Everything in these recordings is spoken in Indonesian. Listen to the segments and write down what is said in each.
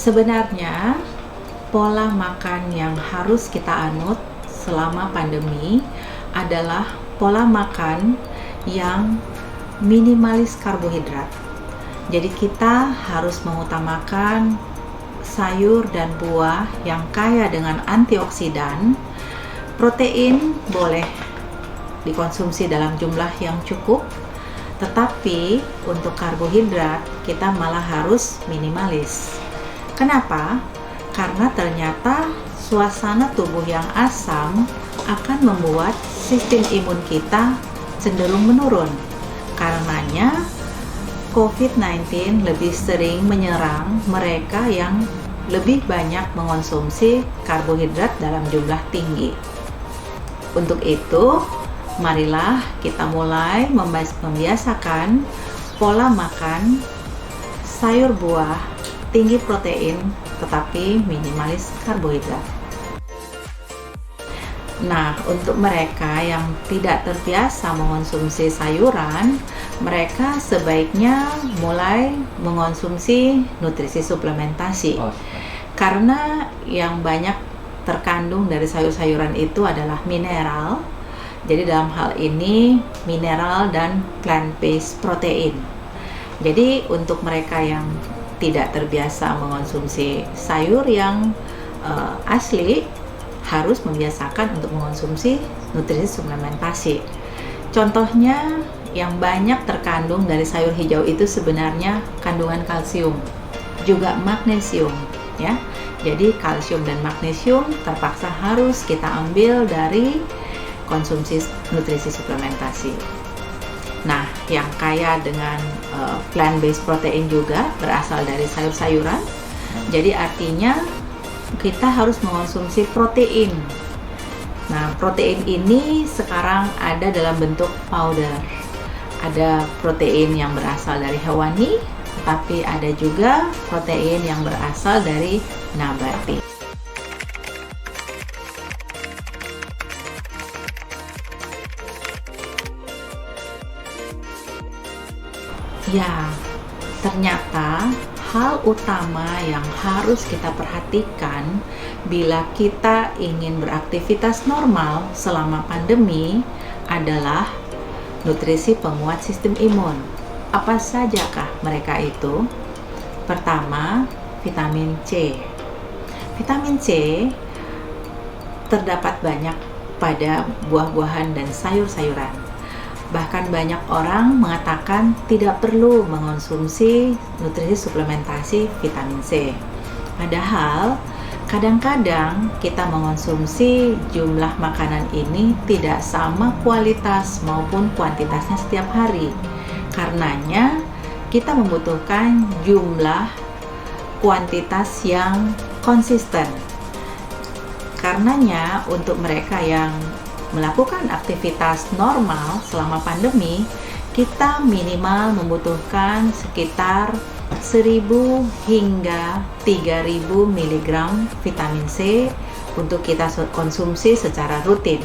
Sebenarnya, pola makan yang harus kita anut selama pandemi adalah pola makan yang minimalis karbohidrat. Jadi kita harus mengutamakan sayur dan buah yang kaya dengan antioksidan. Protein boleh dikonsumsi dalam jumlah yang cukup, tetapi untuk karbohidrat kita malah harus minimalis. Kenapa? Karena ternyata suasana tubuh yang asam akan membuat sistem imun kita cenderung menurun. Karenanya COVID-19 lebih sering menyerang mereka yang lebih banyak mengonsumsi karbohidrat dalam jumlah tinggi. Untuk itu, marilah kita mulai membiasakan pola makan sayur buah tinggi protein tetapi minimalis karbohidrat. Nah, untuk mereka yang tidak terbiasa mengonsumsi sayuran, mereka sebaiknya mulai mengonsumsi nutrisi suplementasi. Karena yang banyak terkandung dari sayur-sayuran itu adalah mineral. Jadi dalam hal ini mineral dan plant-based protein. Jadi untuk mereka yang tidak terbiasa mengonsumsi sayur yang asli, harus membiasakan untuk mengonsumsi nutrisi suplementasi. Contohnya yang banyak terkandung dari sayur hijau itu sebenarnya kandungan kalsium, juga magnesium, ya. Jadi kalsium dan magnesium terpaksa harus kita ambil dari konsumsi nutrisi suplementasi. Nah, yang kaya dengan plant-based protein juga berasal dari sayur-sayuran. Jadi artinya kita harus mengonsumsi protein. Nah, protein ini sekarang ada dalam bentuk powder. Ada protein yang berasal dari hewani, tapi ada juga protein yang berasal dari nabati. Ya, ternyata hal utama yang harus kita perhatikan bila kita ingin beraktivitas normal selama pandemi adalah nutrisi penguat sistem imun. Apa sajakah mereka itu? Pertama, vitamin C. Vitamin C terdapat banyak pada buah-buahan dan sayur-sayuran. Bahkan banyak orang mengatakan tidak perlu mengonsumsi nutrisi suplementasi vitamin C. Padahal kadang-kadang kita mengonsumsi jumlah makanan ini tidak sama kualitas maupun kuantitasnya setiap hari. Karenanya kita membutuhkan jumlah kuantitas yang konsisten. Karenanya untuk mereka yang melakukan aktivitas normal selama pandemi, kita minimal membutuhkan sekitar 1000 hingga 3000 mg vitamin C untuk kita konsumsi secara rutin.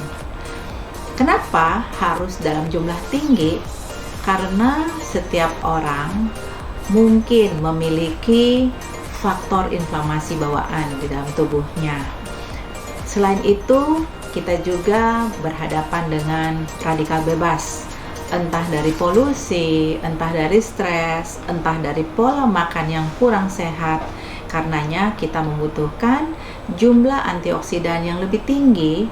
Kenapa harus dalam jumlah tinggi? Karena setiap orang mungkin memiliki faktor inflamasi bawaan di dalam tubuhnya. Selain itu, kita juga berhadapan dengan radikal bebas, entah dari polusi, entah dari stres, entah dari pola makan yang kurang sehat. Karenanya kita membutuhkan jumlah antioksidan yang lebih tinggi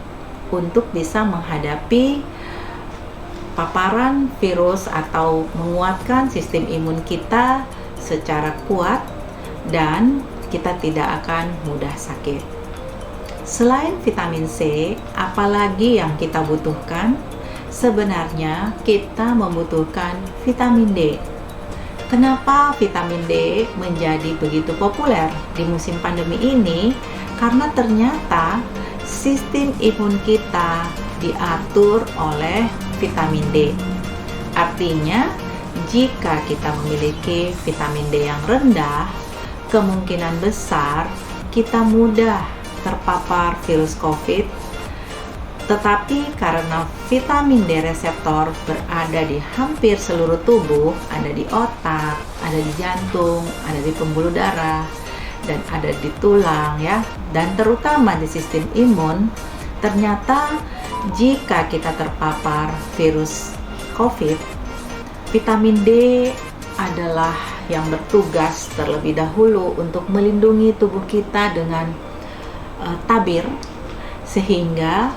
untuk bisa menghadapi paparan virus atau menguatkan sistem imun kita secara kuat dan kita tidak akan mudah sakit. Selain vitamin C, apalagi yang kita butuhkan? Sebenarnya kita membutuhkan vitamin D. Kenapa vitamin D menjadi begitu populer di musim pandemi ini? Karena ternyata sistem imun kita diatur oleh vitamin D. Artinya, jika kita memiliki vitamin D yang rendah, kemungkinan besar kita mudah terpapar virus COVID. Tetapi karena vitamin D reseptor berada di hampir seluruh tubuh, ada di otak, ada di jantung, ada di pembuluh darah. dan ada di tulang ya, dan terutama di sistem imun. Ternyata jika kita terpapar virus COVID, vitamin D adalah yang bertugas terlebih dahulu untuk melindungi tubuh kita dengan tabir, sehingga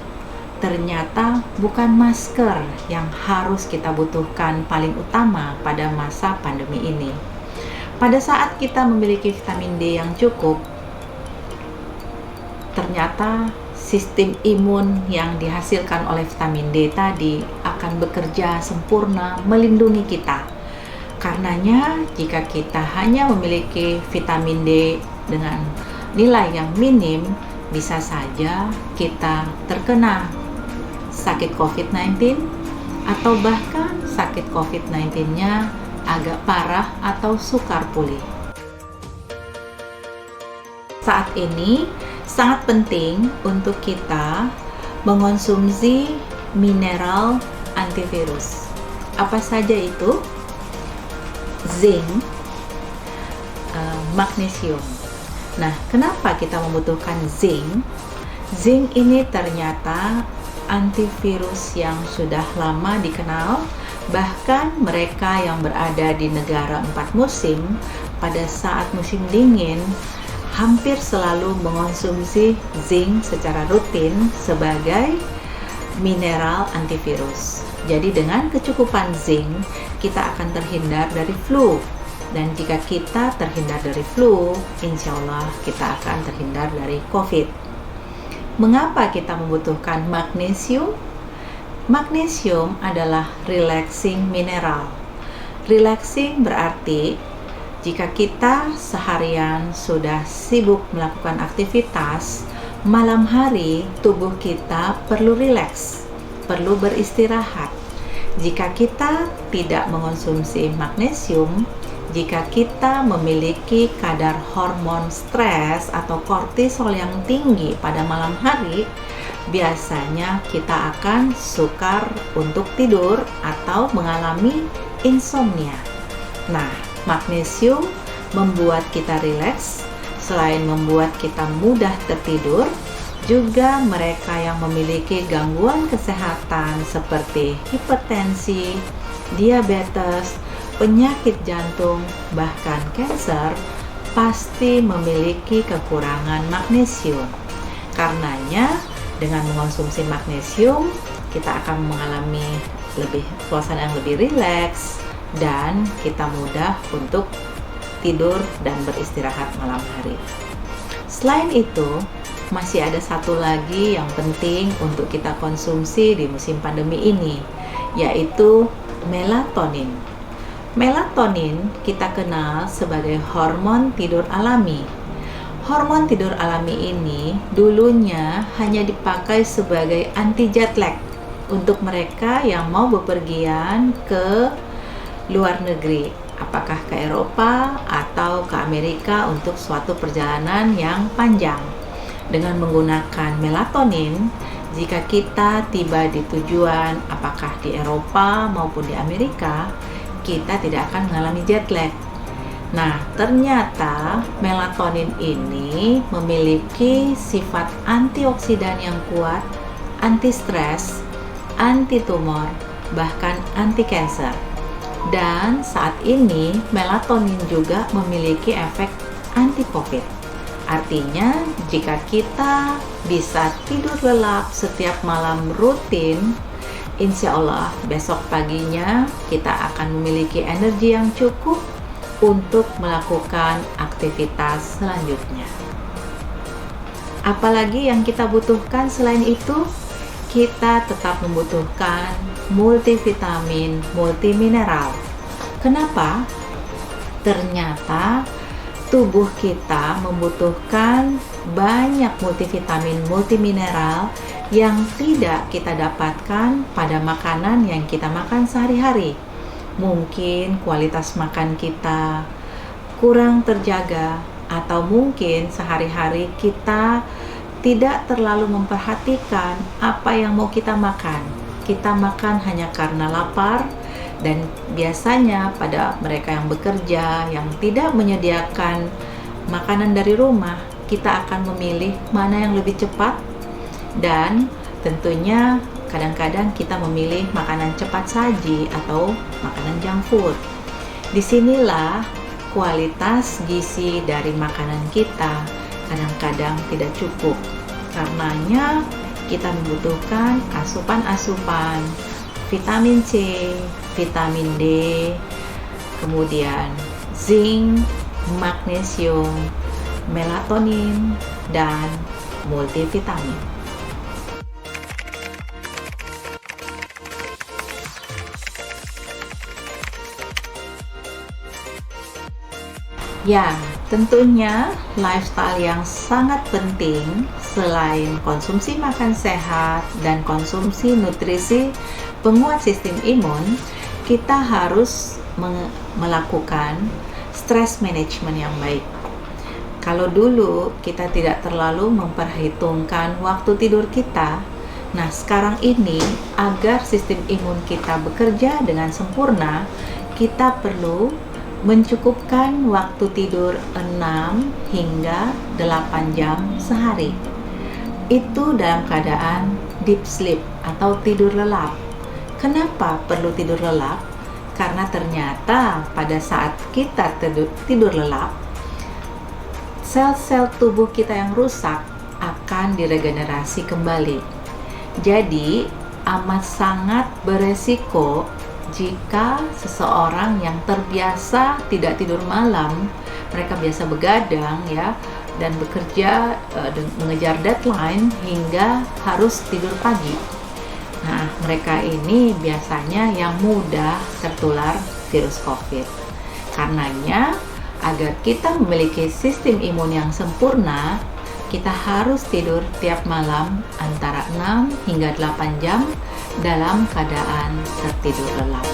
ternyata bukan masker yang harus kita butuhkan paling utama pada masa pandemi ini. Pada saat kita memiliki vitamin D yang cukup, ternyata sistem imun yang dihasilkan oleh vitamin D tadi akan bekerja sempurna melindungi kita. Karenanya, jika kita hanya memiliki vitamin D dengan nilai yang minim, bisa saja kita terkena sakit COVID-19 atau bahkan sakit COVID-19-nya agak parah atau sukar pulih. Saat ini sangat penting untuk kita mengonsumsi mineral antivirus. Apa saja itu? Zinc, magnesium. Nah, kenapa kita membutuhkan zinc? Zinc ini ternyata antivirus yang sudah lama dikenal, bahkan mereka yang berada di negara 4 musim pada saat musim dingin hampir selalu mengonsumsi zinc secara rutin sebagai mineral antivirus. Jadi dengan kecukupan zinc, kita akan terhindar dari flu. Dan jika kita terhindar dari flu, insya Allah kita akan terhindar dari COVID. Mengapa kita membutuhkan magnesium? Magnesium adalah relaxing mineral. Relaxing berarti jika kita seharian sudah sibuk melakukan aktivitas, malam hari tubuh kita perlu rileks, perlu beristirahat. Jika kita tidak mengonsumsi magnesium, jika kita memiliki kadar hormon stres atau kortisol yang tinggi pada malam hari, biasanya kita akan sukar untuk tidur atau mengalami insomnia. Nah, magnesium membuat kita rileks, selain membuat kita mudah tertidur, juga mereka yang memiliki gangguan kesehatan seperti hipertensi, diabetes, penyakit jantung, bahkan kanker, pasti memiliki kekurangan magnesium. Karenanya, dengan mengonsumsi magnesium, kita akan mengalami suasana yang lebih rileks, dan kita mudah untuk tidur dan beristirahat malam hari. Selain itu, masih ada satu lagi yang penting untuk kita konsumsi di musim pandemi ini, yaitu melatonin. Melatonin kita kenal sebagai hormon tidur alami. Hormon tidur alami ini dulunya hanya dipakai sebagai anti jet lag untuk mereka yang mau bepergian ke luar negeri, apakah ke Eropa atau ke Amerika untuk suatu perjalanan yang panjang. Dengan menggunakan melatonin, jika kita tiba di tujuan, apakah di Eropa maupun di Amerika, kita tidak akan mengalami jet lag. Nah, ternyata melatonin ini memiliki sifat antioksidan yang kuat, anti stres, anti tumor, bahkan anti kanker. Dan saat ini melatonin juga memiliki efek anti COVID. Artinya, jika kita bisa tidur lelap setiap malam rutin, insya Allah besok paginya kita akan memiliki energi yang cukup untuk melakukan aktivitas selanjutnya. Apalagi yang kita butuhkan selain itu, kita tetap membutuhkan multivitamin, multimineral. Kenapa? Ternyata tubuh kita membutuhkan banyak multivitamin, multimineral yang tidak kita dapatkan pada makanan yang kita makan sehari-hari. Mungkin kualitas makan kita kurang terjaga, atau mungkin sehari-hari kita tidak terlalu memperhatikan apa yang mau kita makan. Kita makan hanya karena lapar, dan biasanya pada mereka yang bekerja yang tidak menyediakan makanan dari rumah, kita akan memilih mana yang lebih cepat, dan tentunya kadang-kadang kita memilih makanan cepat saji atau makanan junk food. Disinilah kualitas gizi dari makanan kita kadang-kadang tidak cukup. Karenanya kita membutuhkan asupan-asupan vitamin C, vitamin D, kemudian zinc, magnesium, melatonin, dan multivitamin. Ya, tentunya lifestyle yang sangat penting selain konsumsi makan sehat dan konsumsi nutrisi penguat sistem imun, kita harus melakukan stress management yang baik. Kalau dulu kita tidak terlalu memperhitungkan waktu tidur kita, nah sekarang ini agar sistem imun kita bekerja dengan sempurna, kita perlu mencukupkan waktu tidur 6 hingga 8 jam sehari. Itu dalam keadaan deep sleep atau tidur lelap. Kenapa perlu tidur lelap? Karena ternyata pada saat kita tidur lelap, sel-sel tubuh kita yang rusak akan diregenerasi kembali. Jadi amat sangat beresiko jika seseorang yang terbiasa tidak tidur malam, mereka biasa begadang ya, dan bekerja mengejar deadline hingga harus tidur pagi. Nah, mereka ini biasanya yang mudah tertular virus COVID. Karenanya, agar kita memiliki sistem imun yang sempurna, kita harus tidur tiap malam antara 6 hingga 8 jam dalam keadaan tertidur lelap.